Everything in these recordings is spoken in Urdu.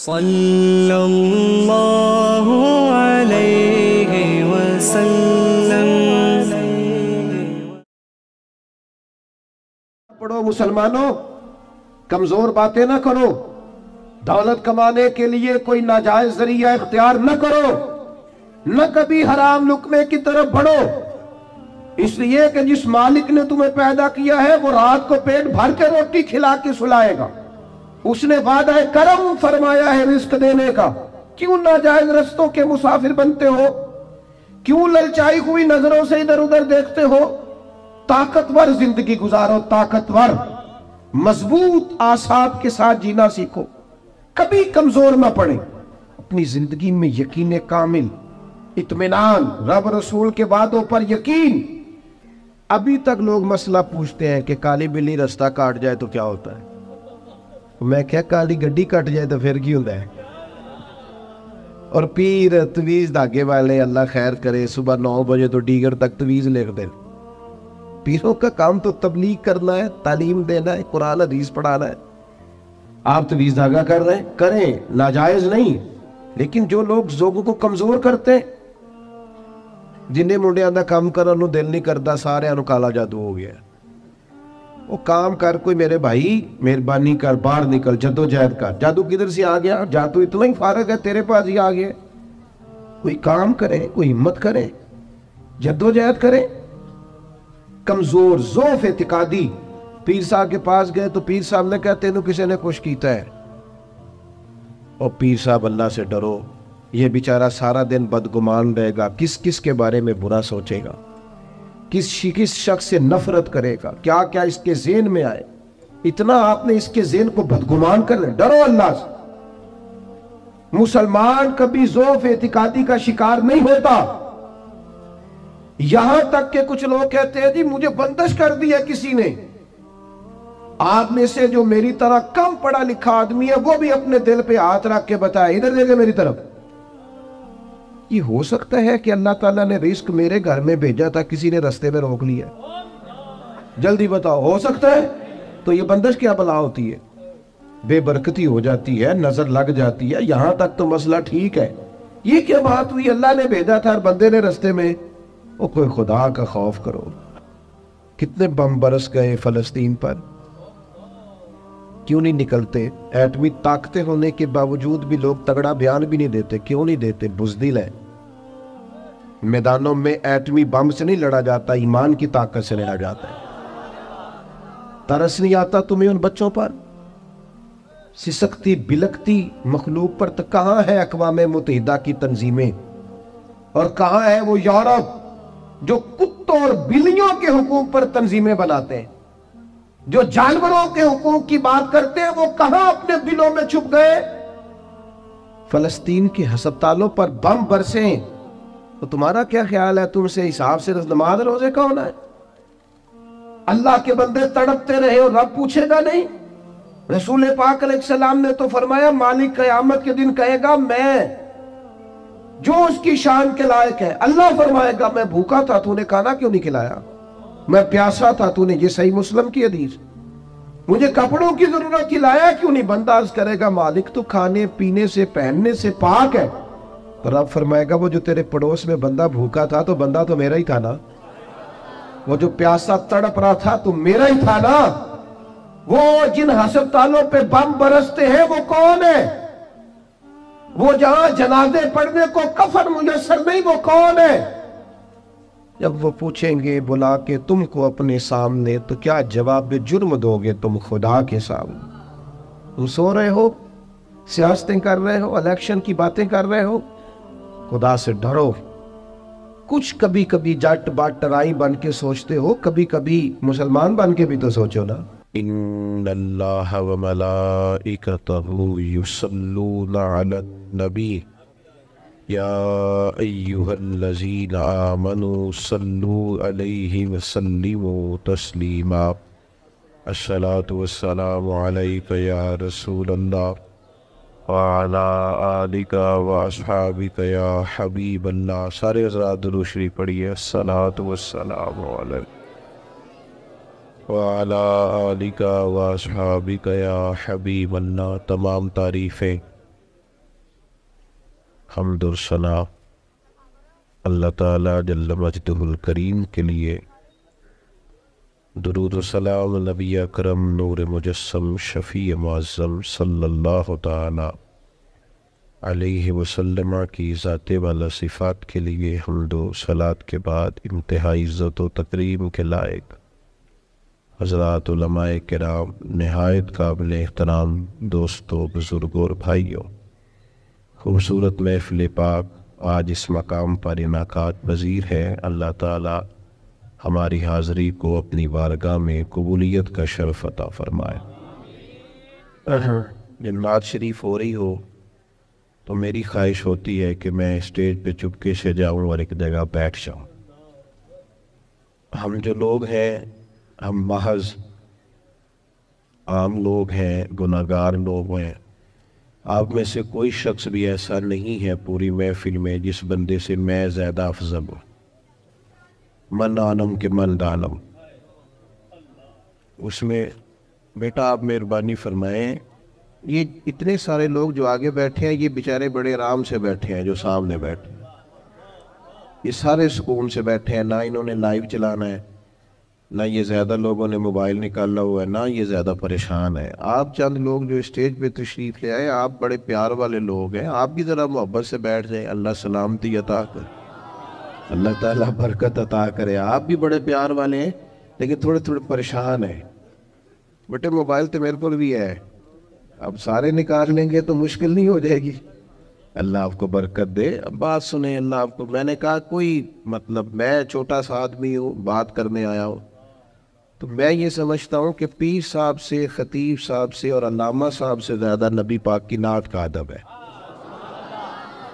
صلی اللہ علیہ وسلم۔ پڑھو مسلمانوں، کمزور باتیں نہ کرو، دولت کمانے کے لیے کوئی ناجائز ذریعہ اختیار نہ کرو، نہ کبھی حرام لقمے کی طرف بڑھو، اس لیے کہ جس مالک نے تمہیں پیدا کیا ہے وہ رات کو پیٹ بھر کے روٹی کھلا کے سلائے گا، اس نے وعدہ کرم فرمایا ہے رزق دینے کا۔ کیوں ناجائز رستوں کے مسافر بنتے ہو؟ کیوں للچائی ہوئی نظروں سے ادھر ادھر دیکھتے ہو؟ طاقتور زندگی گزارو، طاقتور مضبوط اعصاب کے ساتھ جینا سیکھو، کبھی کمزور نہ پڑے، اپنی زندگی میں یقین کامل، اطمینان، رب رسول کے وعدوں پر یقین۔ ابھی تک لوگ مسئلہ پوچھتے ہیں کہ کالی بلی رستہ کاٹ جائے تو کیا ہوتا ہے؟ میں کیا کالی گڈی کٹ جائے تو پھر کی ہوتا ہے؟ اور پیر تویز دھاگے والے اللہ خیر کرے صبح 9 بجے تو ڈیگر تک تویز لکھ دیں۔ پیروں کا کام تو تبلیغ کرنا ہے، تعلیم دینا ہے، قرآن حدیث پڑھانا ہے۔ آپ تویز دھاگا کر رہے ہیں، کریں، ناجائز نہیں، لیکن جو لوگ لوگوں کو کمزور کرتے ہیں، جنہیں منڈیاں دا کام کرن نو دل نہیں کرتا، سارے انو کالا جادو ہو گیا ہے۔ وہ کام کر، کوئی میرے بھائی مہربانی کر، باہر نکل، جدوجہد کر۔ جادو کدھر سے آ گیا؟ جادو اتنا ہی فارغ ہے تیرے پاس ہی آ گیا۔ کوئی کام کرے، کوئی ہمت کرے، جدوجہد کرے۔ کمزور، ضعف اعتقادی، پیر صاحب کے پاس گئے تو پیر صاحب نے کہا تینوں کسی نے کچھ کیتا ہے؟ اور پیر صاحب اللہ سے ڈرو، یہ بیچارہ سارا دن بدگمان رہے گا، کس کس کے بارے میں برا سوچے گا، کس شخص سے نفرت کرے گا، کیا کیا اس کے ذہن میں آئے، اتنا آپ نے اس کے ذہن کو بدگمان کر لیں۔ ڈرو اللہ سے۔ مسلمان کبھی ضعف اعتقادی کا شکار نہیں ہوتا۔ یہاں تک کہ کچھ لوگ کہتے ہیں جی مجھے بندش کر دیا کسی نے۔ آپ میں سے جو میری طرح کم پڑھا لکھا آدمی ہے وہ بھی اپنے دل پہ ہاتھ رکھ کے بتائے، ادھر دیکھے میری طرف، یہ ہو سکتا ہے کہ اللہ تعالیٰ نے رزق میرے گھر میں بھیجا تھا، کسی نے رستے میں روک لیا؟ جلدی بتاؤ، ہو سکتا ہے؟ تو یہ بندش کیا بلا ہوتی ہے؟ بے برکتی ہو جاتی ہے، نظر لگ جاتی ہے، یہاں تک تو مسئلہ ٹھیک ہے۔ یہ کیا بات ہوئی؟ اللہ نے بھیجا تھا اور بندے نے رستے میں۔ وہ کوئی خدا کا خوف کرو۔ کتنے بم برس گئے فلسطین پر، کیوں نہیں نکلتے؟ ایٹمی طاقتیں ہونے کے باوجود بھی لوگ تگڑا بیان بھی نہیں دیتے۔ کیوں نہیں دیتے؟ بزدل ہے۔ میدانوں میں ایٹمی بم سے نہیں لڑا جاتا، ایمان کی طاقت سے لڑا جاتا ہے۔ ترس نہیں آتا تمہیں ان بچوں پر؟ سسکتی بلکتی مخلوق پر؟ تو کہاں ہے اقوام متحدہ کی تنظیمیں؟ اور کہاں ہے وہ یورپ جو کتوں اور بلیوں کے حقوق پر تنظیمیں بناتے ہیں؟ جو جانوروں کے حقوق کی بات کرتے ہیں وہ کہاں اپنے دلوں میں چھپ گئے؟ فلسطین کے ہسپتالوں پر بم برسیں تو تمہارا کیا خیال ہے؟ تم سے حساب سے نماز روزے کا ہونا ہے؟ اللہ کے بندے تڑپتے رہے اور رب پوچھے گا نہیں؟ رسول پاک علیہ السلام نے تو فرمایا مالک قیامت کے دن کہے گا میں جو اس کی شان کے لائق ہے۔ اللہ فرمائے گا میں بھوکا تھا، تو نے کھانا کیوں نہیں کھلایا؟ میں پیاسا تھا، تو نے، یہ صحیح مسلم کی حدیث، مجھے کپڑوں کی ضرورت تھی، لایا کیوں نہیں؟ بندہ عرض کرے گا مالک تو کھانے پینے سے پہننے سے پاک ہے۔ تو رب فرمائے گا وہ جو تیرے پڑوس میں بندہ بھوکا تھا تو بندہ تو میرا ہی تھا نا، وہ جو پیاسا تڑپ رہا تھا تو میرا ہی تھا نا۔ وہ جن ہسپتالوں پہ بم برستے ہیں وہ کون ہے؟ وہ جہاں جنازے پڑھنے کو کفن میسر نہیں، وہ کون ہے؟ جب وہ پوچھیں گے بلا کے تم کو اپنے سامنے تو کیا جواب جرم دو گے تم خدا کے سامنے؟ تم سو رہے ہو، سیاستیں کر رہے ہو، الیکشن کی باتیں کر رہے ہو؟ خدا سے ڈرو۔ کچھ کبھی کبھی جٹ بٹ ٹرائی بن کے سوچتے ہو، کبھی کبھی مسلمان بن کے بھی تو سوچو نا۔ ان اللہ وملائکتہ یصلون علی النبی یا ایہا الذین آمنوا صلوا علیہ وسلموا تسلیما۔ الصلاۃ والسلام علیک یا رسول اللہ وعلی آلک واصحابک یا حبیب اللہ۔ سارے حضرات درود شریف پڑھیے۔ الصلاۃ والسلام علیک وعلی آلک واصحابک یا حبیب اللہ۔ تمام تعریفیں حمد و ثنا اللہ تعالیٰ جل مجدہ الکریم کے لیے، درود و سلام نبی اکرم نور مجسم شفیع معظم صلی اللہ تعالیٰ علیہ وسلم کی ذات والا صفات کے لیے حمد و صلات کے بعد انتہائی عزت و تکریم کے لائق حضرات علماء کرام، نہایت قابل احترام دوستوں، بزرگوں اور بھائیوں، خوبصورت محفل پاک آج اس مقام پر انعقاد پذیر ہے۔ اللہ تعالی ہماری حاضری کو اپنی بارگاہ میں قبولیت کا شرف عطا فرمائے۔ جب نعت شریف ہو رہی ہو تو میری خواہش ہوتی ہے کہ میں اسٹیج پہ چپکے سے جاؤں اور ایک جگہ بیٹھ جاؤں۔ ہم جو لوگ ہیں، ہم محض عام لوگ ہیں، گناہگار لوگ ہیں۔ آپ میں سے کوئی شخص بھی ایسا نہیں ہے پوری محفل میں جس بندے سے میں زیادہ افضل ہوں۔ من عالم کے من دانم۔ اس میں بیٹا آپ مہربانی فرمائیں، یہ اتنے سارے لوگ جو آگے بیٹھے ہیں یہ بیچارے بڑے آرام سے بیٹھے ہیں، جو سامنے بیٹھے ہیں یہ سارے سکون سے بیٹھے ہیں، نہ انہوں نے لائیو چلانا ہے، نہ یہ زیادہ لوگوں نے موبائل نکالا ہوا ہے، نہ یہ زیادہ پریشان ہے۔ آپ چند لوگ جو اسٹیج پہ تشریف لے آئے، آپ بڑے پیار والے لوگ ہیں، آپ بھی ذرا محبت سے بیٹھ جائیں۔ اللہ سلامتی عطا کرے، اللہ تعالیٰ برکت عطا کرے۔ آپ بھی بڑے پیار والے ہیں لیکن تھوڑے پریشان ہیں۔ بیٹے موبائل تو میرے پر بھی ہے، اب سارے نکال لیں گے تو مشکل نہیں ہو جائے گی؟ اللہ آپ کو برکت دے۔ اب بات سنیں، اللہ آپ کو، میں نے کہا کوئی مطلب میں چھوٹا سا آدمی ہوں، بات کرنے آیا ہوں، تو میں یہ سمجھتا ہوں کہ پیر صاحب سے، خطیب صاحب سے اور علامہ صاحب سے زیادہ نبی پاک کی نعت کا ادب ہے۔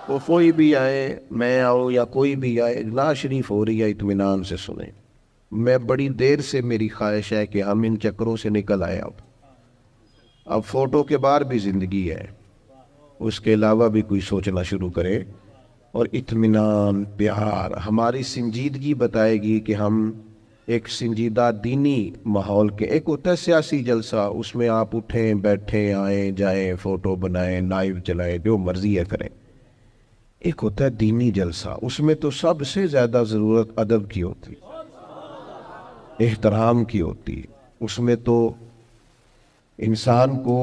وہ کوئی بھی آئے، میں آؤں یا کوئی بھی آئے، نعت شریف ہو رہی ہے، اطمینان سے سنیں۔ میں بڑی دیر سے میری خواہش ہے کہ ہم ان چکروں سے نکل آئے۔ اب فوٹو کے بعد بھی زندگی ہے، اس کے علاوہ بھی کوئی سوچنا شروع کرے، اور اطمینان، پیار، ہماری سنجیدگی بتائے گی کہ ہم ایک سنجیدہ دینی ماحول کے۔ ایک ہوتا ہے سیاسی جلسہ، اس میں آپ اٹھیں بیٹھیں آئیں جائیں، فوٹو بنائیں، لائیو چلائیں، جو مرضی ہے کریں۔ ایک ہوتا ہے دینی جلسہ، اس میں تو سب سے زیادہ ضرورت ادب کی ہوتی، احترام کی ہوتی۔ اس میں تو انسان کو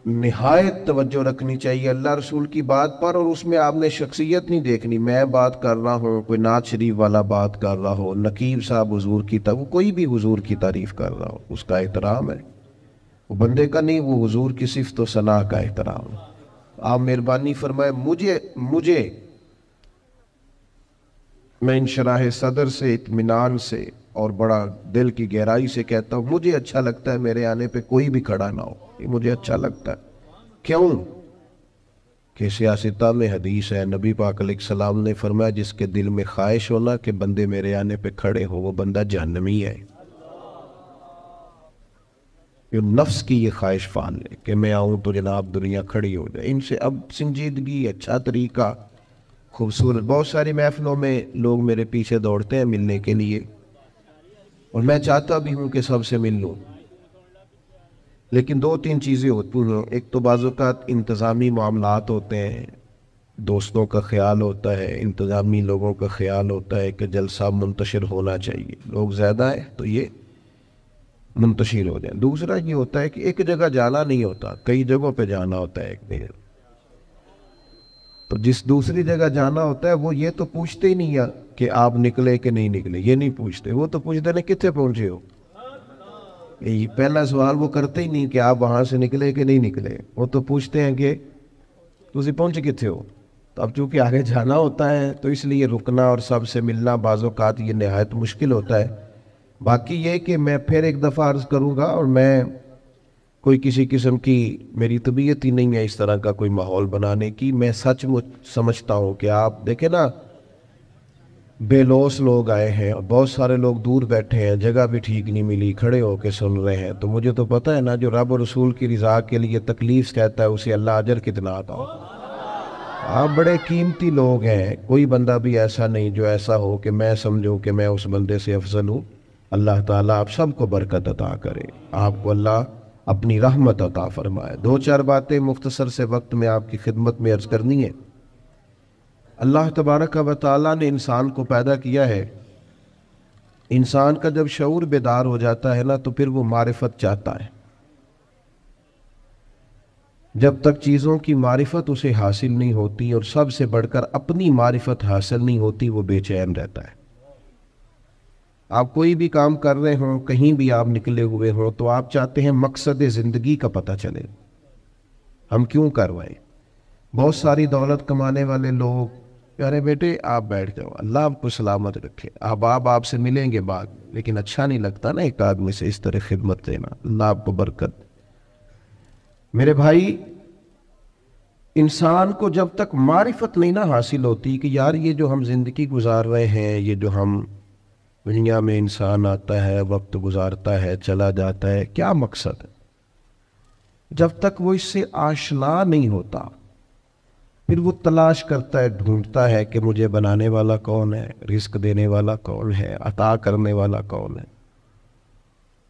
نہایت توجہ رکھنی چاہیے اللہ رسول کی بات پر، اور اس میں آپ نے شخصیت نہیں دیکھنی۔ میں بات کر رہا ہوں، کوئی نعت شریف والا بات کر رہا ہو، نقیب صاحب حضور کی کوئی بھی حضور کی تعریف کر رہا ہو، اس کا احترام ہے، وہ بندے کا نہیں، وہ حضور کی صفت و ثنا کا احترام ہے۔ آپ مہربانی فرمائے، مجھے میں انشراح صدر سے، اطمینان سے اور بڑا دل کی گہرائی سے کہتا ہوں، مجھے اچھا لگتا ہے میرے آنے پہ کوئی بھی کھڑا نہ ہو، یہ مجھے اچھا لگتا ہے۔ کیوں کہ سیاستہ میں حدیث ہے، نبی پاک علیہ السلام نے فرمایا جس کے دل میں خواہش ہونا کہ بندے میرے آنے پہ کھڑے ہو، وہ بندہ جہنمی ہے۔ یہ نفس کی یہ خواہش فان لے کہ میں آؤں تو جناب دنیا کھڑی ہو جائے۔ ان سے اب سنجیدگی، اچھا طریقہ، خوبصورت، بہت ساری محفلوں میں لوگ میرے پیچھے دوڑتے ہیں ملنے کے لیے، اور میں چاہتا بھی ہوں کہ سب سے مل لوں، لیکن دو تین چیزیں ہوتی ہیں۔ ایک تو بعض اوقات انتظامی معاملات ہوتے ہیں، دوستوں کا خیال ہوتا ہے، انتظامی لوگوں کا خیال ہوتا ہے کہ جلسہ منتشر ہونا چاہیے، لوگ زیادہ ہیں تو یہ منتشر ہو جائیں۔ دوسرا یہ ہوتا ہے کہ ایک جگہ جانا نہیں ہوتا، کئی جگہوں پہ جانا ہوتا ہے ایک دن، تو جس دوسری جگہ جانا ہوتا ہے وہ یہ تو پوچھتے ہی نہیں ہے کہ آپ نکلے کہ نہیں نکلے، یہ نہیں پوچھتے، وہ تو پوچھتے ہیں کتنے پہنچے ہو۔ یہ پہلا سوال وہ کرتے ہی نہیں کہ آپ وہاں سے نکلے کہ نہیں نکلے، وہ تو پوچھتے ہیں کہ تسی پہنچ کتنے ہو۔ تو اب چونکہ آگے جانا ہوتا ہے تو اس لیے رکنا اور سب سے ملنا بعض اوقات یہ نہایت مشکل ہوتا ہے۔ باقی یہ کہ میں پھر ایک دفعہ عرض کروں گا، اور میں کوئی کسی قسم کی میری طبیعت ہی نہیں ہے اس طرح کا کوئی ماحول بنانے کی۔ میں سچ سمجھتا ہوں کہ آپ دیکھیں نا، بے لوس لوگ آئے ہیں اور بہت سارے لوگ دور بیٹھے ہیں، جگہ بھی ٹھیک نہیں ملی، کھڑے ہو کے سن رہے ہیں، تو مجھے تو پتہ ہے نا جو رب و رسول کی رضا کے لیے تکلیف کہتا ہے اسے اللہ اجر کتنا عطا ہو۔ آپ بڑے قیمتی لوگ ہیں، کوئی بندہ بھی ایسا نہیں جو ایسا ہو کہ میں سمجھوں کہ میں اس بندے سے افضل ہوں۔ اللہ تعالیٰ آپ سب کو برکت عطا کرے، آپ کو اللہ اپنی رحمت عطا فرمائے۔ دو چار باتیں مختصر سے وقت میں آپ کی خدمت میں عرض کرنی ہے۔ اللہ تبارک و تعالیٰ نے انسان کو پیدا کیا ہے، انسان کا جب شعور بیدار ہو جاتا ہے نا تو پھر وہ معرفت چاہتا ہے۔ جب تک چیزوں کی معرفت اسے حاصل نہیں ہوتی اور سب سے بڑھ کر اپنی معرفت حاصل نہیں ہوتی، وہ بے چین رہتا ہے۔ آپ کوئی بھی کام کر رہے ہوں، کہیں بھی آپ نکلے ہوئے ہوں، تو آپ چاہتے ہیں مقصد زندگی کا پتہ چلے، ہم کیوں کروائیں۔ بہت ساری دولت کمانے والے لوگ، ارے بیٹے آپ بیٹھ جاؤ، اللہ آپ کو سلامت رکھے، آپ سے ملیں گے بعد، لیکن اچھا نہیں لگتا نا ایک آدمی سے اس طرح خدمت دینا، اللہ آپ کو برکت۔ میرے بھائی، انسان کو جب تک معرفت نہیں نہ حاصل ہوتی کہ یار یہ جو ہم زندگی گزار رہے ہیں، یہ جو ہم دنیا میں انسان آتا ہے، وقت گزارتا ہے، چلا جاتا ہے، کیا مقصد ہے، جب تک وہ اس سے آشنا نہیں ہوتا، پھر وہ تلاش کرتا ہے، ڈھونڈتا ہے کہ مجھے بنانے والا کون ہے، رزق دینے والا کون ہے، عطا کرنے والا کون ہے،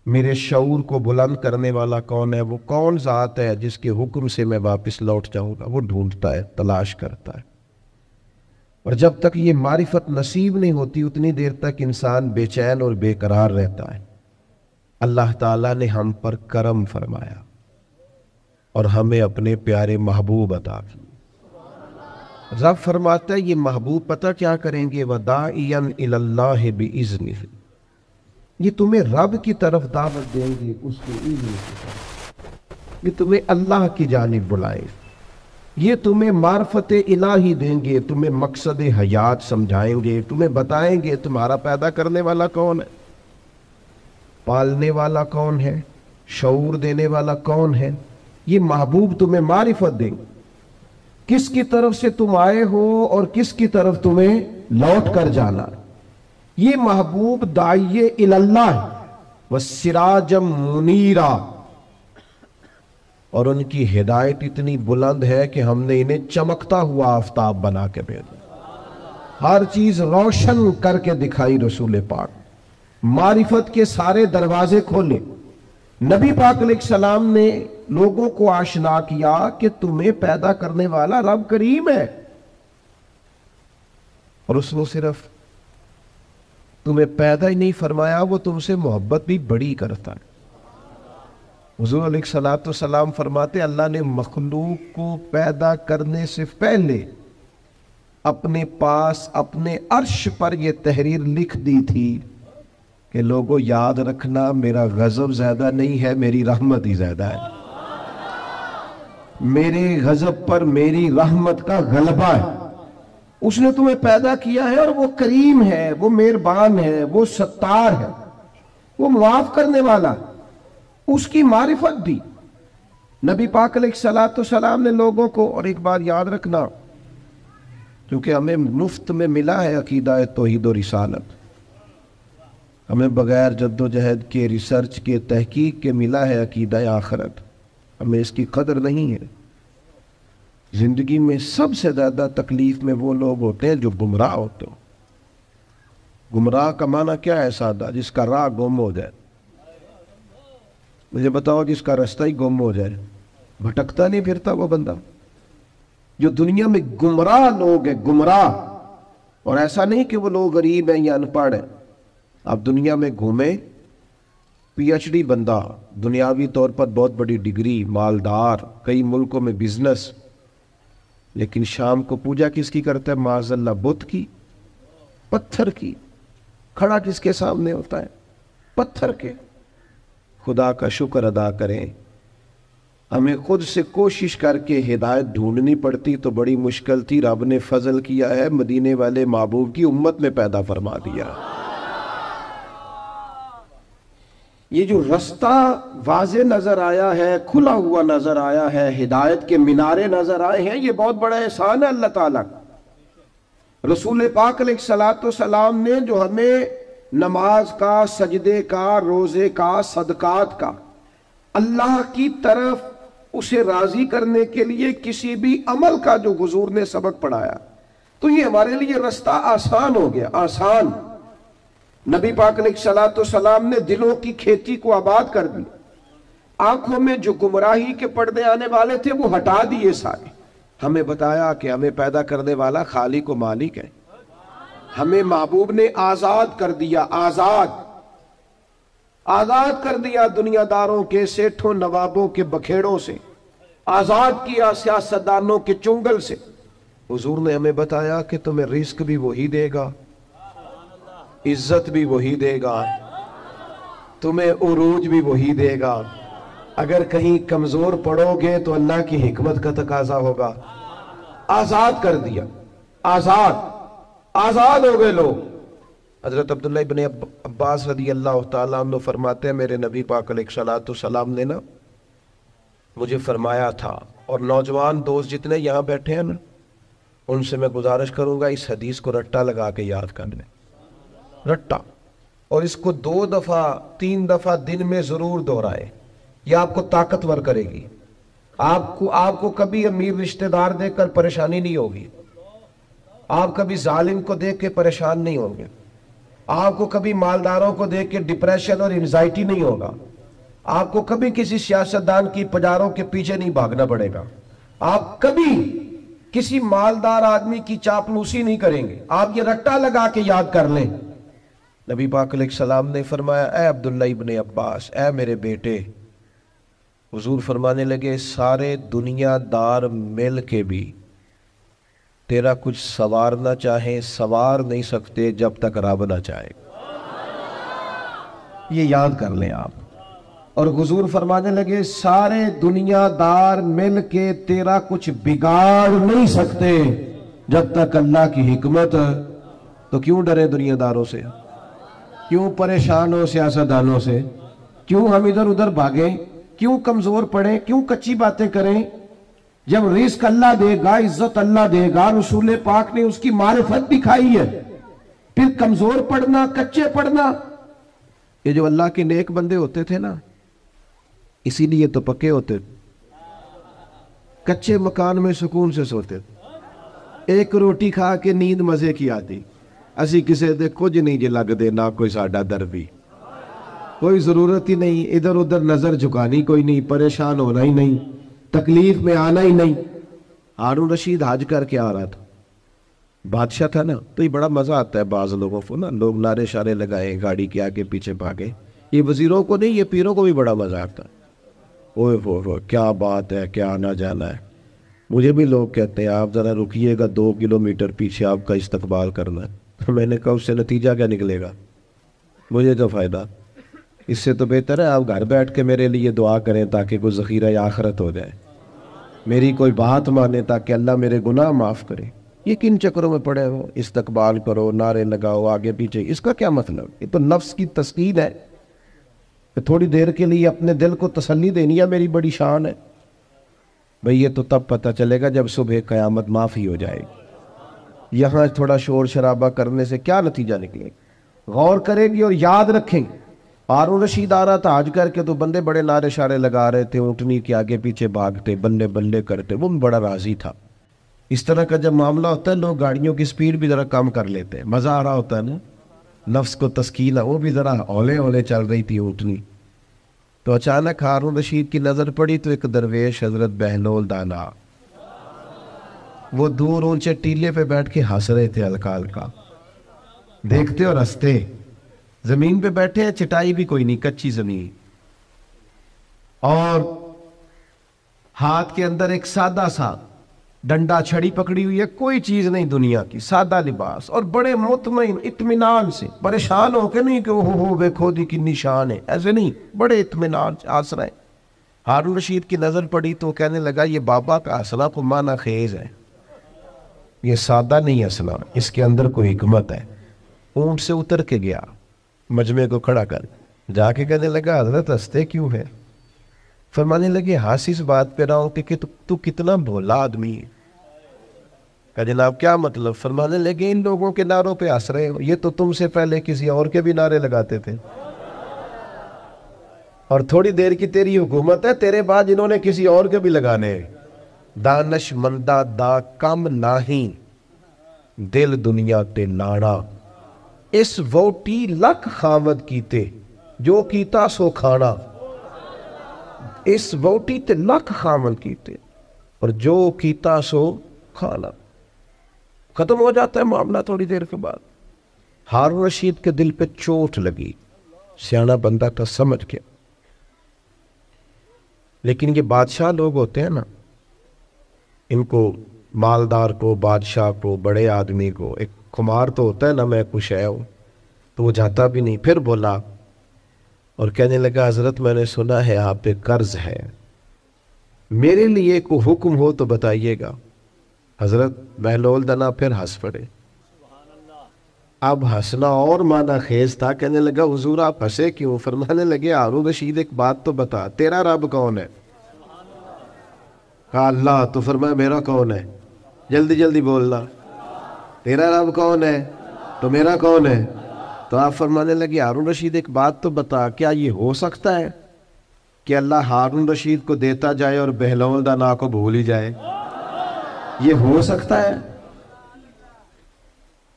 میرے شعور کو بلند کرنے والا کون ہے، وہ کون ذات ہے جس کے حکم سے میں واپس لوٹ جاؤں گا، وہ ڈھونڈتا ہے، تلاش کرتا ہے۔ اور جب تک یہ معرفت نصیب نہیں ہوتی اتنی دیر تک انسان بے چین اور بے قرار رہتا ہے۔ اللہ تعالیٰ نے ہم پر کرم فرمایا اور ہمیں اپنے پیارے محبوب عطا کیے۔ رب فرماتا ہے یہ محبوب پتہ کیا کریں گے، وَدَاعِيًا إِلَى اللَّهِ بِإِذْنِهِ، یہ تمہیں رب کی طرف دعوت دیں گے، اس کے اذن سے، یہ تمہیں اللہ کی جانب بلائیں، یہ تمہیں معرفت الہی دیں گے، تمہیں مقصد حیات سمجھائیں گے، تمہیں بتائیں گے تمہارا پیدا کرنے والا کون ہے، پالنے والا کون ہے، شعور دینے والا کون ہے۔ یہ محبوب تمہیں معرفت دیں گے، کس کی طرف سے تم آئے ہو اور کس کی طرف تمہیں لوٹ کر جانا۔ یہ محبوب داعی اللہ والسراج منیرا، اور ان کی ہدایت اتنی بلند ہے کہ ہم نے انہیں چمکتا ہوا آفتاب بنا کے بھیجا، ہر چیز روشن کر کے دکھائی۔ رسول پاک معرفت کے سارے دروازے کھولے، نبی پاک علیہ السلام نے لوگوں کو آشنا کیا کہ تمہیں پیدا کرنے والا رب کریم ہے، اور اس نے صرف تمہیں پیدا ہی نہیں فرمایا، وہ تم سے محبت بھی بڑی کرتا ہے۔ حضور علیہ السلام فرماتے اللہ نے مخلوق کو پیدا کرنے سے پہلے اپنے پاس اپنے عرش پر یہ تحریر لکھ دی تھی کہ لوگوں یاد رکھنا میرا غضب زیادہ نہیں ہے، میری رحمت ہی زیادہ ہے، میرے غضب پر میری رحمت کا غلبہ ہے۔ اس نے تمہیں پیدا کیا ہے اور وہ کریم ہے، وہ مہربان ہے، وہ ستار ہے، وہ معاف کرنے والا، اس کی معرفت بھی۔ نبی پاک علیہ السلام نے لوگوں کو، اور ایک بار یاد رکھنا کیونکہ ہمیں مفت میں ملا ہے عقیدہ توحید و رسالت، ہمیں بغیر جد و جہد کے، ریسرچ کے، تحقیق کے ملا ہے عقیدہ آخرت، ہمیں اس کی قدر نہیں ہے۔ زندگی میں سب سے زیادہ تکلیف میں وہ لوگ ہوتے ہیں جو گمراہ ہوتے ہیں۔ گمراہ کا معنی کیا ہے سادہ؟ جس کا راہ گم ہو جائے۔ مجھے بتاؤ جس کا رستہ ہی گم ہو جائے، بھٹکتا نہیں پھرتا وہ بندہ۔ جو دنیا میں گمراہ لوگ ہیں، گمراہ، اور ایسا نہیں کہ وہ لوگ غریب ہیں یا ان پڑھ ہیں، آپ دنیا میں گھومیں، پی ایچ ڈی بندہ، دنیاوی طور پر بہت بڑی ڈگری، مالدار، کئی ملکوں میں بزنس، لیکن شام کو پوجا کس کی کرتا ہے؟ معاذ اللہ بت کی، پتھر کی۔ کھڑا کس کے سامنے ہوتا ہے؟ پتھر کے۔ خدا کا شکر ادا کریں، ہمیں خود سے کوشش کر کے ہدایت ڈھونڈنی پڑتی تو بڑی مشکل تھی، رب نے فضل کیا ہے، مدینے والے محبوب کی امت میں پیدا فرما دیا۔ یہ جو رستہ واضح نظر آیا ہے، کھلا ہوا نظر آیا ہے، ہدایت کے مینارے نظر آئے ہیں، یہ بہت بڑا احسان ہے اللہ تعالیٰ۔ رسول پاک علیہ السلام نے جو ہمیں نماز کا، سجدے کا، روزے کا، صدقات کا، اللہ کی طرف اسے راضی کرنے کے لیے کسی بھی عمل کا جو حضور نے سبق پڑھایا، تو یہ ہمارے لیے رستہ آسان ہو گیا، آسان۔ نبی پاک علیہ السلام نے دلوں کی کھیتی کو آباد کر دی، آنکھوں میں جو گمراہی کے پردے آنے والے تھے وہ ہٹا دیے سارے، ہمیں بتایا کہ ہمیں پیدا کرنے والا خالق و مالک ہے. ہمیں محبوب نے آزاد کر دیا، آزاد کر دیا دنیا داروں کے، سیٹھوں نوابوں کے بکھیڑوں سے، آزاد کیا سیاستدانوں کے چنگل سے. حضور نے ہمیں بتایا کہ تمہیں رزق بھی وہی دے گا، عزت بھی وہی دے گا، تمہیں عروج بھی وہی دے گا. اگر کہیں کمزور پڑو گے تو اللہ کی حکمت کا تقاضا ہوگا. آزاد کر دیا، آزاد ہو گئے لوگ. حضرت عبداللہ ابن عباس رضی اللہ تعالیٰ عنہ فرماتے ہیں میرے نبی پاک علیہ الصلوۃ والسلام نے نا مجھے فرمایا تھا، اور نوجوان دوست جتنے یہاں بیٹھے ہیں نا ان سے میں گزارش کروں گا اس حدیث کو رٹا لگا کے یاد کر لیں، رٹا، اور اس کو 2 دفعہ 3 دفعہ دن میں ضرور دہرائے. یہ آپ کو طاقتور کرے گی. آپ کو کبھی امیر رشتہ دار دیکھ کر پریشانی نہیں ہوگی، آپ کبھی ظالم کو دیکھ کے پریشان نہیں ہوں گے، آپ کو کبھی مالداروں کو دیکھ کے ڈپریشن اور انزائٹی نہیں ہوگا، آپ کو کبھی کسی سیاستدان کی پجاروں کے پیچھے نہیں بھاگنا پڑے گا، آپ کبھی کسی مالدار آدمی کی چاپلوسی نہیں کریں گے. آپ یہ رٹا لگا کے یاد کر لیں. نبی پاک علیہ السلام نے فرمایا اے عبداللہ ابن عباس، اے میرے بیٹے، حضور فرمانے لگے سارے دنیا دار مل کے بھی تیرا کچھ سوارنا چاہیں سوار نہیں سکتے جب تک رب نہ چاہے. یہ یاد کر لیں آپ. اور حضور فرمانے لگے سارے دنیا دار مل کے تیرا کچھ بگاڑ نہیں سکتے جب تک اللہ کی حکمت. تو کیوں ڈرے دنیا داروں سے؟ کیوں پریشان ہو سیاستدانوں سے؟ کیوں ہم ادھر ادھر بھاگیں؟ کیوں کمزور پڑیں؟ کیوں کچی باتیں کریں؟ جب رزق اللہ دے گا، عزت اللہ دے گا، رسول پاک نے اس کی معرفت دکھائی ہے، پھر کمزور پڑنا، کچے پڑنا. یہ جو اللہ کے نیک بندے ہوتے تھے نا اسی لیے تو پکے ہوتے، کچے مکان میں سکون سے سوتے، ایک روٹی کھا کے نیند مزے کی آتی. اسی کسے دے کچھ نہیں جی لگ دے، نہ کوئی ساڈا دربی، کوئی ضرورت ہی نہیں، ادھر ادھر نظر جھکانی کوئی نہیں، پریشان ہونا ہی نہیں، تکلیف میں آنا ہی نہیں. ہارون رشید حج کر کے آ رہا تھا، بادشاہ تھا نا، تو یہ بڑا مزہ آتا ہے بعض لوگوں کو نا، لوگ نعرے شارے لگائیں، گاڑی کے آگے پیچھے بھاگے. یہ وزیروں کو نہیں، یہ پیروں کو بھی بڑا مزہ آتا ہے. اوہ ہو کیا بات ہے، کیا آنا جانا ہے. مجھے بھی لوگ کہتے ہیں آپ ذرا رکیے گا، 2 کلومیٹر پیچھے آپ کا استقبال کرنا ہے. میں نے کہا اس سے نتیجہ کیا نکلے گا، مجھے تو فائدہ. اس سے تو بہتر ہے آپ گھر بیٹھ کے میرے لیے دعا کریں تاکہ کوئی ذخیرہ آخرت ہو جائے، میری کوئی بات مانے تاکہ اللہ میرے گناہ معاف کرے. یہ کن چکروں میں پڑے ہو، استقبال کرو، نعرے لگاؤ آگے پیچھے، اس کا کیا مطلب؟ یہ تو نفس کی تسکین ہے. تھوڑی دیر کے لیے اپنے دل کو تسلی دینی ہے میری بڑی شان ہے. بھئی یہ تو تب پتہ چلے گا جب صبح قیامت معافی ہو جائے گی. یہاں تھوڑا شور شرابہ کرنے سے کیا نتیجہ نکلے گا؟ غور کریں گی اور یاد رکھیں گے. ہارون رشید آ رہا تھا حج کر کے تو بندے بڑے نعرے شارے لگا رہے تھے، اونٹنی کے آگے پیچھے بھاگتے، بلے بلے کرتے، وہ بڑا راضی تھا. اس طرح کا جب معاملہ ہوتا ہے لوگ گاڑیوں کی سپیڈ بھی ذرا کم کر لیتے ہیں، مزہ آ رہا ہوتا ہے نا، نفس کو تسکین ہے. وہ بھی ذرا اولے اولے چل رہی تھی اونٹنی. تو اچانک ہارون رشید کی نظر پڑی تو ایک درویش حضرت بہلول دانا، وہ دور اونچے ٹیلے پہ بیٹھ کے ہنس رہے تھے ہلکا ہلکا، دیکھتے اور ہنستے. زمین پہ بیٹھے ہیں، چٹائی بھی کوئی نہیں، کچی زمین، اور ہاتھ کے اندر ایک سادہ سا ڈنڈا چھڑی پکڑی ہوئی ہے، کوئی چیز نہیں دنیا کی، سادہ لباس، اور بڑے مطمئن اطمینان سے، پریشان ہو کے نہیں کہ ہو دیکھو دی کتنی شان ہے، ایسے نہیں، بڑے اطمینان سے ہنس رہے. ہارون رشید کی نظر پڑی تو کہنے لگا یہ بابا کا ہنسنا کو معنی خیز ہے، یہ سادہ نہیں ہنسنا، اس کے اندر کوئی حکمت ہے. اونٹ سے اتر کے گیا، مجمع کو کھڑا کر جا کے کہنے لگا حضرت ہنستے کیوں ہے؟ فرمانے لگے ہنس اس بات پہ رہا ہوں کہ تو کتنا بھولا آدمی ہے. کہا جناب کیا مطلب؟ فرمانے لگے ان لوگوں کے نعروں پہ ہنس رہے ہو، یہ تو تم سے پہلے کسی اور کے بھی نعرے لگاتے تھے، اور تھوڑی دیر کی تیری حکومت ہے، تیرے بعد انہوں نے کسی اور کے بھی لگانے. دانش مندہ دا کم نہیں، دل دنیا تے ناڑا، اس ووٹی لکھ خامد کیتے، جو کیتا سو کھانا. اس ووٹی تے لکھ خامد کیتے. اور جو کیتا سو کھانا. ختم ہو جاتا ہے معاملہ تھوڑی دیر کے بعد. ہارون رشید کے دل پہ چوٹ لگی، سیانا بندہ تھا، سمجھ گیا. لیکن یہ بادشاہ لوگ ہوتے ہیں نا، ان کو مالدار کو، بادشاہ کو، بڑے آدمی کو ایک خمار تو ہوتا ہے نا، میں کچھ ہے ہوں، تو وہ جاتا بھی نہیں. پھر بولا اور کہنے لگا حضرت میں نے سنا ہے آپ پہ قرض ہے، میرے لیے کوئی حکم ہو تو بتائیے گا. حضرت بہلول دنا پھر ہنس پڑے. اب ہنسنا اور معنی خیز تھا. کہنے لگا حضور آپ ہنسے کیوں؟ فرمانے لگے ہارون رشید ایک بات تو بتا، تیرا رب کون ہے؟ کہا اللہ. تو فرمایا میرا کون ہے؟ جلدی جلدی بولنا. تیرا رب کون ہے؟ تو میرا کون ہے؟ تو آپ فرمانے لگے ہارون رشید ایک بات تو بتا، کیا یہ ہو سکتا ہے کہ اللہ ہارون رشید کو دیتا جائے اور بہلول دانا کو بھول ہی جائے؟ یہ ہو سکتا ہے؟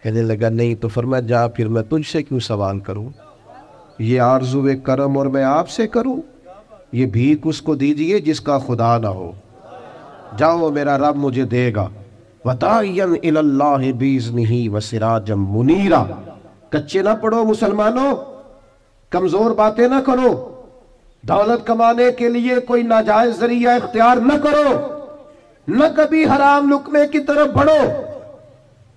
کہنے لگا نہیں. تو فرمایا جا پھر میں تجھ سے کیوں سوال کروں، یہ آرزو کرم اور میں آپ سے کروں؟ یہ بھیک اس کو دیجئے جس کا خدا نہ ہو. جاؤ میرا رب مجھے دے گا. وَتَعَيَّنْ إِلَى اللَّهِ بِإِذْنِهِ وَسِرَاجًا مُنِيرًا. کچے نہ پڑھو مسلمانوں، کمزور باتیں نہ کرو، دولت کمانے کے لیے کوئی ناجائز ذریعہ اختیار نہ کرو، نہ کبھی حرام لقمے کی طرف بڑھو.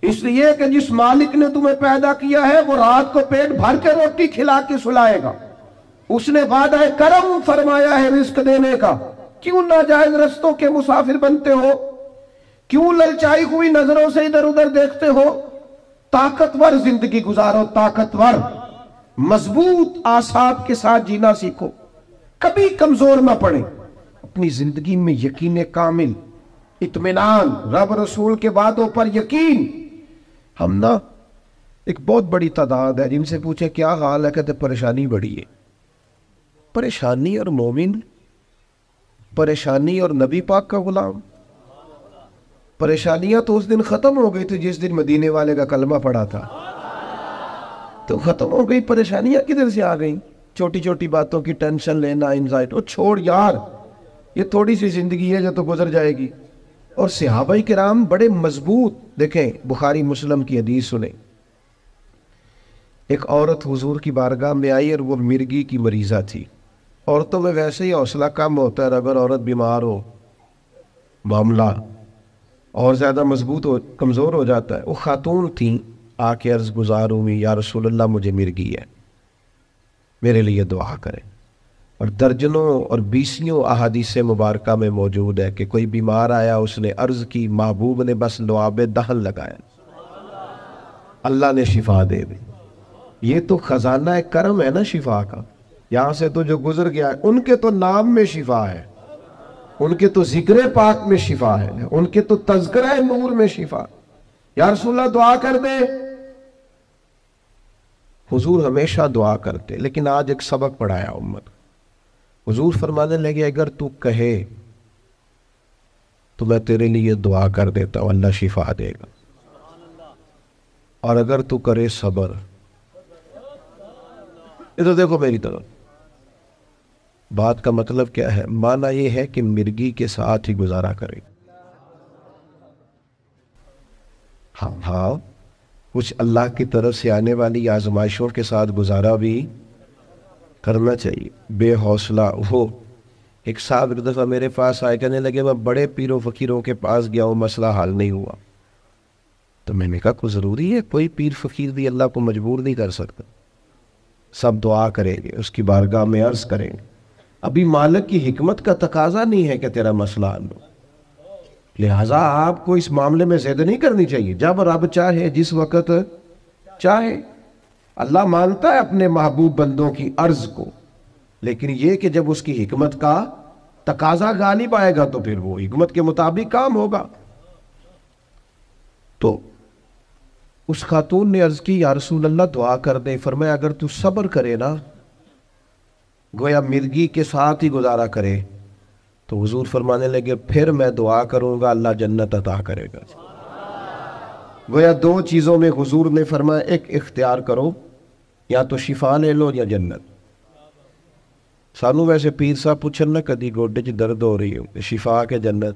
اس لیے کہ جس مالک نے تمہیں پیدا کیا ہے وہ رات کو پیٹ بھر کے روٹی کھلا کے سلائے گا. اس نے وعدہ کرم فرمایا ہے رزق دینے کا. کیوں ناجائز رستوں کے مسافر بنتے ہو؟ کیوں للچائی ہوئی نظروں سے ادھر ادھر دیکھتے ہو؟ طاقتور زندگی گزارو، طاقتور مضبوط اعصاب کے ساتھ جینا سیکھو، کبھی کمزور نہ پڑے. اپنی زندگی میں یقین کامل، اطمینان، رب رسول کے وعدوں پر یقین. ہم نا ایک بہت بڑی تعداد ہے جن سے پوچھے کیا حال ہے، کہتے پریشانی بڑی ہے. پریشانی اور مومن، پریشانی اور نبی پاک کا غلام. پریشانیاں تو اس دن ختم ہو گئی تھی جس دن مدینے والے کا کلمہ پڑا تھا، تو ختم ہو گئی. پریشانیاں کدھر سے آ گئیں؟ چھوٹی چھوٹی باتوں کی ٹینشن لینا، انزائٹی. وہ چھوڑ یار، یہ تھوڑی سی زندگی ہے جو تو گزر جائے گی. اور صحابہ کرام بڑے مضبوط. دیکھیں بخاری مسلم کی حدیث سنیں. ایک عورت حضور کی بارگاہ میں آئی اور وہ مرگی کی مریضہ تھی. عورتوں میں ویسے ہی حوصلہ کم ہوتا ہے، اگر عورت بیمار ہو معاملہ اور زیادہ مضبوط ہو، کمزور ہو جاتا ہے. وہ خاتون تھیں، آ کے عرض گزار ہوئی یا رسول اللہ مجھے مرگی ہے، میرے لیے دعا کریں. اور درجنوں اور بیسیوں احادیث مبارکہ میں موجود ہے کہ کوئی بیمار آیا، اس نے عرض کی، محبوب نے بس لعاب دہن لگایا، اللہ نے شفا دے دی. یہ تو خزانہ کرم ہے نا شفا کا. یہاں سے تو جو گزر گیا ہے، ان کے تو نام میں شفا ہے، ان کے تو ذکر پاک میں شفا ہے، ان کے تو تذکرہ نور میں شفا. یا رسول اللہ دعا کر دے. حضور ہمیشہ دعا کرتے، لیکن آج ایک سبق پڑھایا امت. حضور فرمانے لگے اگر تو کہے تو میں تیرے لیے دعا کر دیتا ہوں، اللہ شفا دے گا. اور اگر تو کرے صبر. ادھر دیکھو میری طرف. بات کا مطلب کیا ہے؟ معنی یہ ہے کہ مرگی کے ساتھ ہی گزارا کرے. ہاں کچھ اللہ کی طرف سے آنے والی آزمائشوں کے ساتھ گزارا بھی کرنا چاہیے. بے حوصلہ ہو. ایک صاحب ایک دفعہ میرے پاس آئے، کہنے لگے میں بڑے پیر و فقیروں کے پاس گیا ہوں، مسئلہ حل نہیں ہوا. تو میں نے کہا کوئی ضروری ہے؟ کوئی پیر فقیر بھی اللہ کو مجبور نہیں کر سکتا. سب دعا کریں گے، اس کی بارگاہ میں عرض کریں گے. ابھی مالک کی حکمت کا تقاضا نہیں ہے کہ تیرا مسئلہ حل ہو، لہٰذا آپ کو اس معاملے میں زیادہ نہیں کرنی چاہیے. جب رب چاہے، جس وقت چاہے. اللہ مانتا ہے اپنے محبوب بندوں کی عرض کو، لیکن یہ کہ جب اس کی حکمت کا تقاضا غالب آئے گا تو پھر وہ حکمت کے مطابق کام ہوگا. تو اس خاتون نے عرض کی یا رسول اللہ دعا کر دے. فرمایا اگر تو صبر کرے نا، گویا مرگی کے ساتھ ہی گزارا کرے، تو حضور فرمانے لگے پھر میں دعا کروں گا اللہ جنت عطا کرے گا. گویا دو چیزوں میں حضور نے فرمایا ایک اختیار کرو، یا تو شفا لے لو یا جنت. سانو ویسے پیر صاحب پوچھن نہ کدی گوڈے چ درد ہو رہی ہو، شفا کے جنت.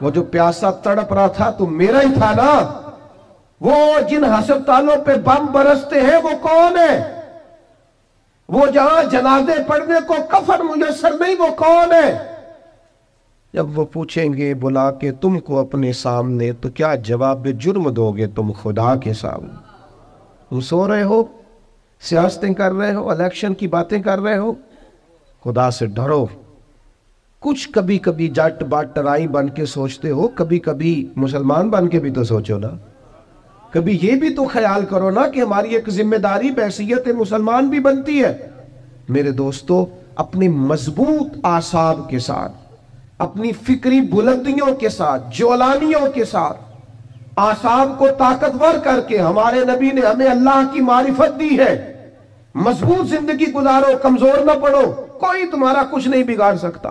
وہ جو پیاسا تڑپ رہا تھا تو میرا ہی تھا نا. وہ جن ہسپتالوں پہ بم برستے ہیں وہ کون ہے؟ وہ جہاں جنازے پڑھنے کو کفن میسر نہیں وہ کون ہے؟ جب وہ پوچھیں گے بلا کے تم کو اپنے سامنے تو کیا جواب جرم دو گے تم خدا کے سامنے؟ تم سو رہے ہو، سیاستیں کر رہے ہو، الیکشن کی باتیں کر رہے ہو. خدا سے ڈرو. کچھ کبھی کبھی جٹ بات ٹرائی بن کے سوچتے ہو، کبھی کبھی مسلمان بن کے بھی تو سوچو نا. کبھی یہ بھی تو خیال کرو نا کہ ہماری ایک ذمہ داری بحیثیت مسلمان بھی بنتی ہے. میرے دوستو، اپنی مضبوط اعصاب کے ساتھ، اپنی فکری بلندیوں کے ساتھ، جولانیوں کے ساتھ اعصاب کو طاقتور کر کے ہمارے نبی نے ہمیں اللہ کی معرفت دی ہے. مضبوط زندگی گزارو، کمزور نہ پڑو. کوئی تمہارا کچھ نہیں بگاڑ سکتا.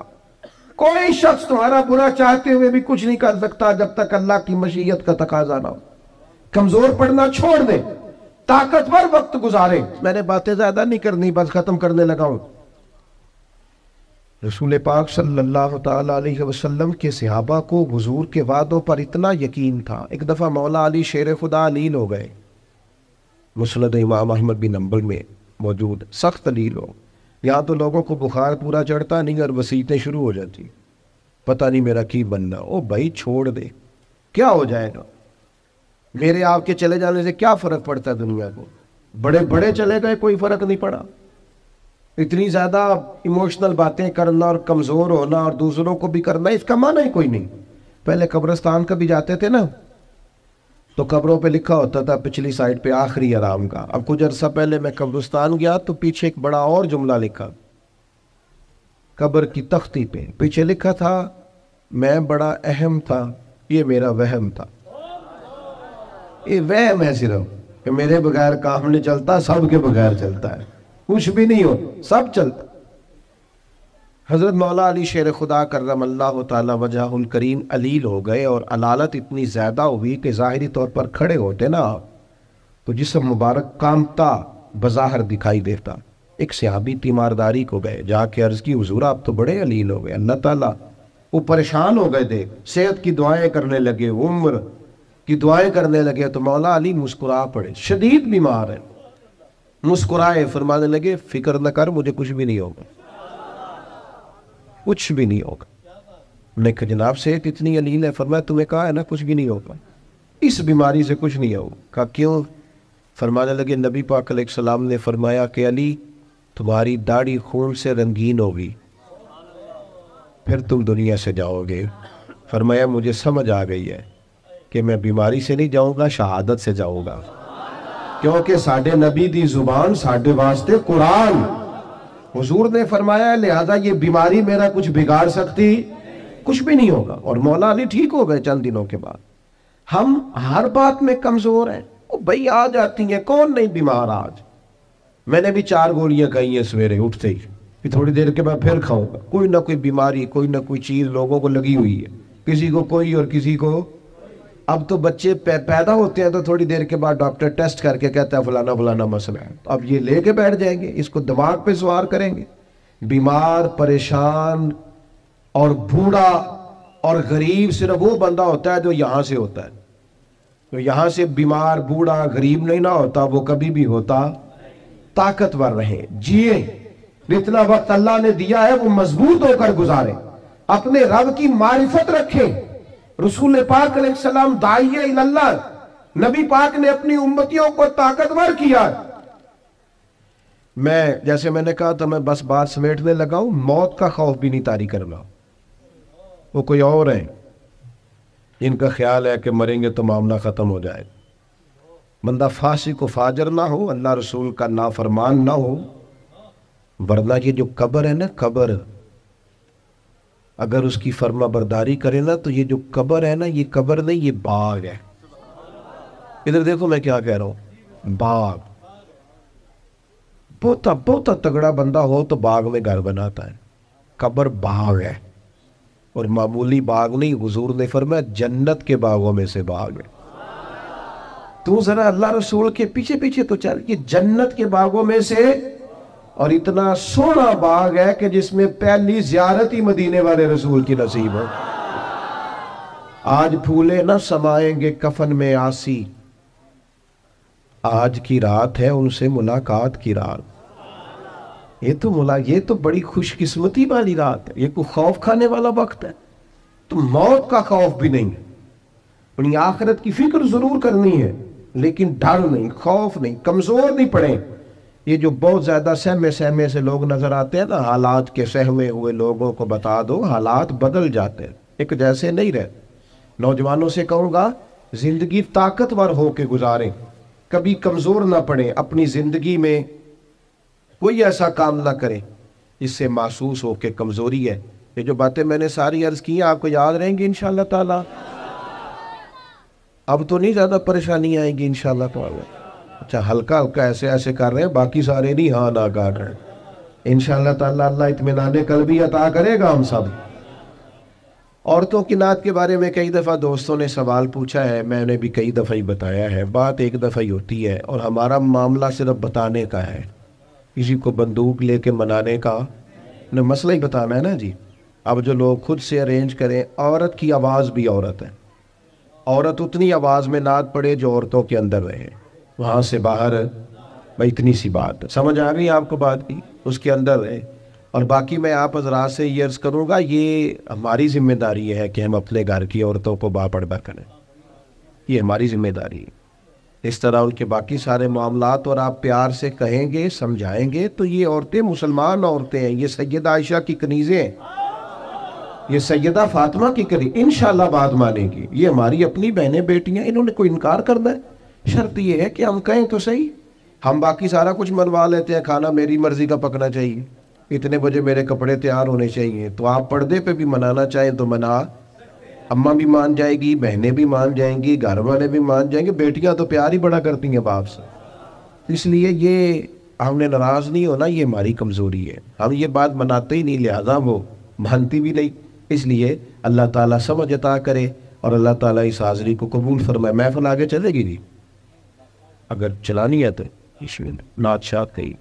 کوئی شخص تمہارا برا چاہتے ہوئے بھی کچھ نہیں کر سکتا جب تک اللہ کی مشیت کا تقاضا نہ ہو. کمزور پڑنا چھوڑ دے، طاقتور وقت گزارے. میں نے باتیں زیادہ نہیں کرنی، بس ختم کرنے لگا ہوں. رسول پاک صلی اللہ تعالیٰ علیہ وسلم کے صحابہ کو حضور کے وعدوں پر اتنا یقین تھا. ایک دفعہ مولا علی شیر خدا علیل ہو گئے. مسند امام احمد بن حنبل میں موجود، سخت علیل ہو. یہاں تو لوگوں کو بخار پورا چڑھتا نہیں اور وسیعتیں شروع ہو جاتی، پتہ نہیں میرا کی بننا. او بھائی چھوڑ دے، کیا ہو جائے گا؟ میرے آپ کے چلے جانے سے کیا فرق پڑتا ہے دنیا کو؟ بڑے بڑے چلے گئے، کوئی فرق نہیں پڑا. اتنی زیادہ ایموشنل باتیں کرنا اور کمزور ہونا اور دوسروں کو بھی کرنا، اس کا معنی ہی کوئی نہیں. پہلے قبرستان کبھی جاتے تھے نا تو قبروں پہ لکھا ہوتا تھا پچھلی سائڈ پہ آخری آرام کا. اب کچھ عرصہ پہلے میں قبرستان گیا تو پیچھے ایک بڑا اور جملہ لکھا، قبر کی تختی پہ پیچھے لکھا تھا میں بڑا اہم تھا، یہ میرا وہم تھا. یہ وہم ہے صرف کہ میرے بغیر کام نہیں چلتا، سب کے بغیر چلتا ہے. کچھ بھی نہیں ہو، سب چلتا. حضرت مولا علی شیر خدا کرم اللہ تعالی وجہ الکریم علیل ہو گئے اور علالت اتنی زیادہ ہوئی کہ ظاہری طور پر کھڑے ہوتے نا تو جسم مبارک کامتا بظاہر دکھائی دیتا. ایک صحابی تیمارداری کو گئے، جا کے عرض کی حضور آپ تو بڑے علیل ہو گئے. اللہ تعالیٰ وہ پریشان ہو گئے تھے، صحت کی دعائیں کرنے لگے، عمر کی دعائیں کرنے لگے. تو مولا علی مسکرا پڑے، شدید بیمار ہے، مسکرائے، فرمانے لگے فکر نہ کر، مجھے کچھ بھی نہیں ہوگا، کچھ بھی نہیں ہوگا. میں نے کہا جناب صحت اتنی علیل ہے؟ فرمایا تمہیں کہا ہے نا کچھ بھی نہیں ہوگا، اس بیماری سے کچھ نہیں ہوگا. کہا کیوں؟ فرمانے لگے نبی پاک علیہ السلام نے فرمایا کہ علی تمہاری داڑھی خون سے رنگین ہوگی، پھر تم دنیا سے جاؤ گے. فرمایا مجھے سمجھ آ گئی ہے کہ میں بیماری سے نہیں جاؤں گا، شہادت سے جاؤں گا، کیونکہ ساڈے نبی دی زبان ساڈے واسطے قرآن. حضور نے فرمایا لہذا یہ بیماری میرا کچھ بگاڑ سکتی، کچھ بھی نہیں ہوگا. اور مولا علی ٹھیک ہو گئے چند دنوں کے بعد. ہم ہر بات میں کمزور ہیں. وہ بھائی آ جاتی ہیں، کون نہیں بیمار آج؟ میں نے بھی 4 گولیاں کھائی ہیں سویرے اٹھتے ہی، پھر تھوڑی دیر کے بعد پھر کھاؤں گا. کوئی نہ کوئی بیماری، کوئی نہ کوئی چیز لوگوں کو لگی ہوئی ہے، کسی کو کوئی اور کسی کو. اب تو بچے پیدا ہوتے ہیں تو تھوڑی دیر کے بعد ڈاکٹر ٹیسٹ کر کے کہتا ہے فلانا فلانا مسئلہ ہے. اب یہ لے کے بیٹھ جائیں گے، اس کو دماغ پہ سوار کریں گے. بیمار، پریشان اور بوڑھا اور غریب صرف وہ بندہ ہوتا ہے جو یہاں سے ہوتا ہے. تو یہاں سے بیمار، بوڑھا، غریب نہیں نہ ہوتا، وہ کبھی بھی ہوتا. طاقتور رہیں، جیے، جتنا وقت اللہ نے دیا ہے وہ مضبوط ہو کر گزارے، اپنے رب کی معرفت رکھیں. رسول پاک علیہ السلام داعیہ اللہ، نبی پاک نے اپنی امتیوں کو طاقتور کیا. جیسے میں نے کہا تو میں بس بات سمیٹنے لگا ہوں. موت کا خوف بھی نہیں طاری کرنا. وہ کوئی اور ہیں جن کا خیال ہے کہ مریں گے تو معاملہ ختم ہو جائے. بندہ فاسق و فاجر نہ ہو، اللہ رسول کا نافرمان نہ ہو، ورنہ یہ جو قبر ہے نا، قبر اگر اس کی فرما برداری کرے نا تو یہ جو قبر ہے نا، یہ قبر نہیں، یہ باغ ہے. ادھر دیکھو میں کیا کہہ رہا ہوں، باغ. بہت تگڑا بندہ ہو تو باغ میں گھر بناتا ہے. قبر باغ ہے، اور معمولی باغ نہیں. حضور نے فرمایا جنت کے باغوں میں سے باغ ہے. تو ذرا اللہ رسول کے پیچھے پیچھے تو چل، یہ جنت کے باغوں میں سے، اور اتنا سونا باغ ہے کہ جس میں پہلی زیارت ہی مدینے والے رسول کی نصیب ہے. آج پھولے نہ سمائیں گے کفن میں آسی، آج کی رات ہے ان سے ملاقات کی رات۔ یہ تو بڑی خوش قسمتی والی رات ہے، یہ کوئی خوف کھانے والا وقت ہے؟ تو موت کا خوف بھی نہیں ہے، اپنی آخرت کی فکر ضرور کرنی ہے، لیکن ڈر نہیں، خوف نہیں، کمزور نہیں پڑے۔ یہ جو بہت زیادہ سہمے سے لوگ نظر آتے ہیں نا، حالات کے سہمے ہوئے لوگوں کو بتا دو حالات بدل جاتے ہیں، ایک جیسے نہیں رہتے۔ نوجوانوں سے کہوں گا زندگی طاقتور ہو کے گزاریں، کبھی کمزور نہ پڑیں، اپنی زندگی میں کوئی ایسا کام نہ کریں جس سے محسوس ہو کہ کمزوری ہے۔ یہ جو باتیں میں نے ساری عرض کی ہیں آپ کو یاد رہیں گی انشاءاللہ تعالی؟ اب تو نہیں زیادہ پریشانی آئیں گی انشاءاللہ تعالی؟ اچھا ہلکا ایسے کر رہے ہیں، باقی سارے نہیں ہاں نہ کر رہے ہیں انشاءاللہ تعالی۔ اللہ اطمینان قلبی عطا کرے گا ہم سب۔ عورتوں کی نعت کے بارے میں کئی دفعہ دوستوں نے سوال پوچھا ہے، میں نے بھی کئی دفعہ ہی بتایا ہے، بات ایک دفعہ ہی ہوتی ہے، اور ہمارا معاملہ صرف بتانے کا ہے، کسی کو بندوق لے کے منانے کا نہ، مسئلہ ہی بتانا ہے نا جی۔ اب جو لوگ خود سے ارینج کریں، عورت کی آواز بھی عورت ہے، عورت اتنی آواز میں نعت پڑے جو عورتوں کے اندر رہے، وہاں سے باہر بھائی اتنی سی بات سمجھ آ گئی آپ کو بات کی، اس کے اندر رہے۔ اور باقی میں آپ حضرات سے یہ عرض کروں گا، یہ ہماری ذمہ داری ہے کہ ہم اپنے گھر کی عورتوں کو باپردہ کریں، یہ ہماری ذمہ داری ہے۔ اس طرح ان کے باقی سارے معاملات اور آپ پیار سے کہیں گے، سمجھائیں گے، تو یہ عورتیں مسلمان عورتیں ہیں، یہ سیدہ عائشہ کی کنیزیں ہیں، یہ سیدہ فاطمہ کی کنیز، انشاءاللہ بات مانیں گی، یہ ہماری اپنی بہنیں بیٹیاں، انہوں نے کوئی انکار کرنا ہے؟ شرط یہ ہے کہ ہم کہیں تو صحیح، ہم باقی سارا کچھ منوا لیتے ہیں، کھانا میری مرضی کا پکنا چاہیے، اتنے بجے میرے کپڑے تیار ہونے چاہیے، تو آپ پردے پہ بھی منانا چاہیں تو منا، اماں بھی مان جائے گی، بہنیں بھی مان جائیں گی، گھر والے بھی مان جائیں گے، بیٹیاں تو پیار ہی بڑا کرتی ہیں باپ سے۔ اس لیے یہ ہم نے ناراض نہیں ہونا، یہ ہماری کمزوری ہے، ہم یہ بات مناتے ہی نہیں، لہذا وہ مانتی بھی نہیں۔ اس لیے اللہ تعالیٰ سمجھ عطا کرے اور اللہ تعالیٰ اس حاضری کو قبول فرمائے۔ محفل آگے چلے گی جی، اگر چلانی ہے تو نعت شاد کہی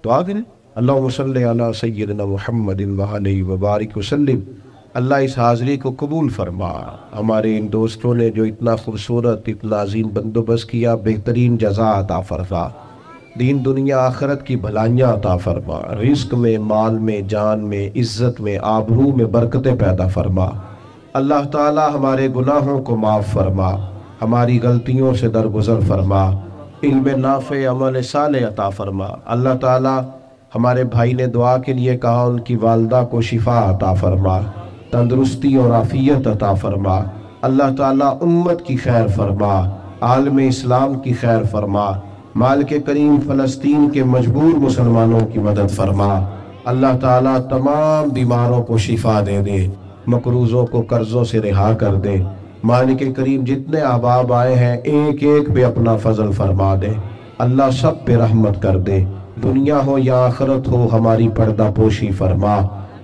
تو آگے اللہم صلی علی سیدنا محمد وعلیہ وبارک وسلم۔ اللہ اس حاضری کو قبول فرما، ہمارے ان دوستوں نے جو اتنا خوبصورت اتنا عظیم بندوبست کیا، بہترین جزا عطا فرما، دین دنیا آخرت کی بھلائیاں عطا فرما، رزق میں، مال میں، جان میں، عزت میں، آبرو میں برکتیں پیدا فرما۔ اللہ تعالی ہمارے گناہوں کو معاف فرما، ہماری غلطیوں سے درگزر فرما، علم نافع عمل صالح عطا فرما۔ اللہ تعالی ہمارے بھائی نے دعا کے لیے کہا، ان کی والدہ کو شفا عطا فرما، تندرستی اور عافیت عطا فرما۔ اللہ تعالیٰ امت کی خیر فرما، عالم اسلام کی خیر فرما، مالک کریم فلسطین کے مجبور مسلمانوں کی مدد فرما۔ اللہ تعالیٰ تمام بیماروں کو شفا دے دے، مقروضوں کو قرضوں سے رہا کر دے۔ مالک کریم جتنے احباب آئے ہیں ایک ایک پہ اپنا فضل فرما دے، اللہ سب پہ رحمت کر دے، دنیا ہو یا آخرت ہو ہماری پردہ پوشی فرما۔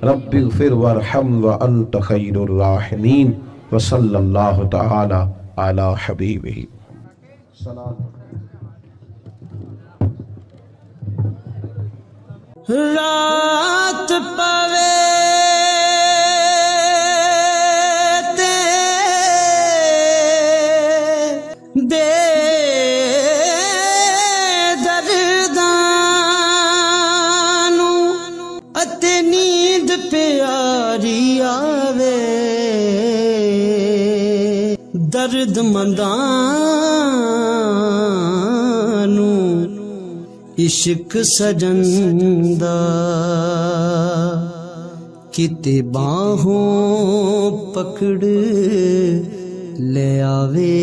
رب اغفر وارحم وانت خیر الراحمین، وصلی اللہ تعالی علی حبیبہ۔ رات پوے دے پیاری آوے درد مندانو عشق سجن دا کتے باہوں پکڑ لے آوے۔